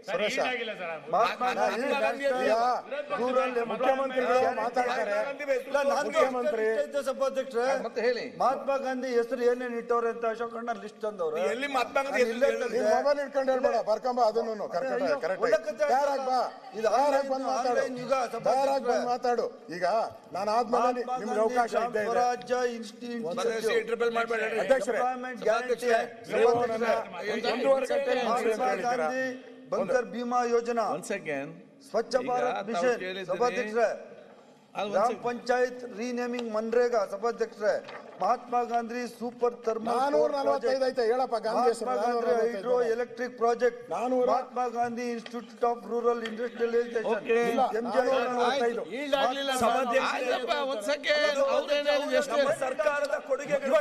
ಸುರೇಶ ಮುಖ್ಯಮಂತ್ರಿಗಳು ಮಾತಾಡ್ತಾರೆ. ಸಭಾಧ್ಯಕ್ಷರೇ ಮತ್ತೆ ಹೇಳಿ, ಮಹಾತ್ಮ ಗಾಂಧಿ ಹೆಸರು ಏನೇನು ಇಟ್ಟವ್ರೆ ಅಂತ ಅಶೋಕಣ್ಣ ಲಿಸ್ಟ್ ತಂದವ್ರು. ಎಲ್ಲಿ ಮಹಾತ್ಮ ಗಾಂಧಿ ಮೊಬೈಲ್ ಇಟ್ಕೊಂಡು ಹೇಳ್ಬೇಡ, ಬರ್ಕೊಂಬ ಅದನ್ನು ಮಾತಾಡು. ಈಗ ನಾನು ಆದ್ಮೇಲೆ ನಿಮ್ಗೆ ಅವಕಾಶ ಇದೆ. ಸ್ವರಾಜ್ಯ ಇನ್ಸ್ಟಿಟ್ಯೂಟ್ ಅಧ್ಯಕ್ಷರೇ, ಗಾಂಧಿ ಬಂಕರ್ ಭೀಮಾ ಯೋಜನಾ, ಸ್ವಚ್ಛ ಭಾರತ್ ಮಿಷನ್ ಸಭಾಧ್ಯಕ್ಷರೇ, ಗ್ರಾಮ ಪಂಚಾಯತ್ ರೀನೇಮಿಂಗ್ ಮನ್ರೇಗಾ ಸಭಾಧ್ಯಕ್ಷರೇ, ಮಹಾತ್ಮ ಗಾಂಧಿ ಸೂಪರ್ ಥರ್ಮಲ್ 445 ಐತೆ ಹೇಳಪ್ಪ. Mahatma Gandhi hydro electric project, Mahatma Gandhi institute of rural industrialisation, ಸರ್ಕಾರದ ಕೊಡುಗೆಗಳು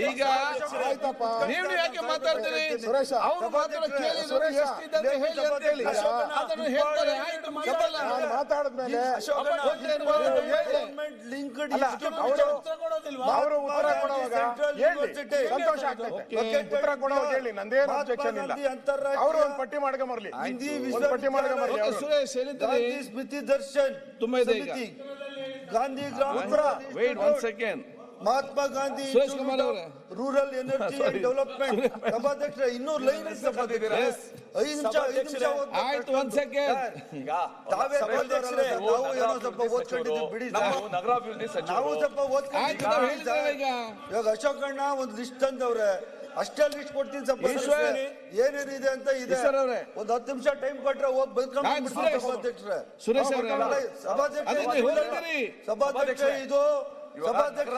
ಈಗ ನೀವು ಯಾಕೆ ಮಾತಾಡ್ತೀರಿ? ಸುರೇಶ ಅವ್ರು ಮಾತಾಡ ಕೇಳಿ ಹೇಳಿ ಅಂತ ಹೇಳಿ ಅದನ್ನು ಹೇಳ್ತಾರೆ. ಮಾತಾಡಿದ್ಮೇಲೆ ಅವರು ಉತ್ತರ ಕೊಡುವಾಗ ಸಂತೋಷ ಆಗ್ತೈತೆ. ಉತ್ತರ ಕೊಡುವಾಗ ಹೇಳಿ, ನಂದೇನು ಅಬ್ಜೆಕ್ಷನ್ ಇಲ್ಲ. ಅವರು ಒಂದು ಪಟ್ಟಿ ಮಾಡ್ಕೊಂಬರ್ಲಿ, ಪಟ್ಟಿ ಮಾಡ್ಕೊಂಬರ್ಲಿ. ಸುರೇಶ್ ಗಾಂಧಿ ಸ್ಮೃತಿ ದರ್ಶನ್ ತುಂಬಾ ಇದೆ ಈಗ. ಗಾಂಧಿ ಗ್ರಾಮ ವೇಟ್ 1 ಸೆಕೆಂಡ್. ಮಹಾತ್ಮ ಗಾಂಧಿ ಸುರೇಶ್ ಕುಮಾರ್ ಅವರೇ, ರೂರಲ್ ಎನರ್ಜಿ ಅಂಡ್ ಡೆವಲಪ್ಮೆಂಟ್ ಸಭಾಧ್ಯಕ್ಷರ, ಇನ್ನೂರು ಲೈನ್ 5 ನಿಮಿಷ ಆಯ್ತು 1 ಸೆಕೆಂಡ್. ತಾವೇ ನಾವು ಏನೋ ಸ್ವಲ್ಪ ಓದ್ಕೊಂಡಿದ್ದೀವಿ ಬಿಡಿ, ನಗರಾಭಿವೃದ್ಧಿ ನಾವು ಸ್ವಲ್ಪ ಓದ್ಕೊಂಡಿದ್ದೀವಿ. ಇವಾಗ ಅಶೋಕಣ್ಣ ಒಂದು ಲಿಸ್ಟ್ ತಂದವ್ರೆ, ಅಷ್ಟೇ ಲಿಸ್ಟ್ ಕೊಡ್ತೀನಿ ಸ್ವಲ್ಪ ಏನೇನಿದೆ ಅಂತ ಇದೆ. ಒಂದು 10 ನಿಮಿಷ ಟೈಮ್ ಕೊಟ್ರೆ ಹೋಗಿ ಬೈಕೊಂಡು ಸುರೇಶ್ ಅವರೇ, ಸಭಾಧ್ಯಕ್ಷ ಇದು ಸಭಾಧ್ಯಕ್ಷ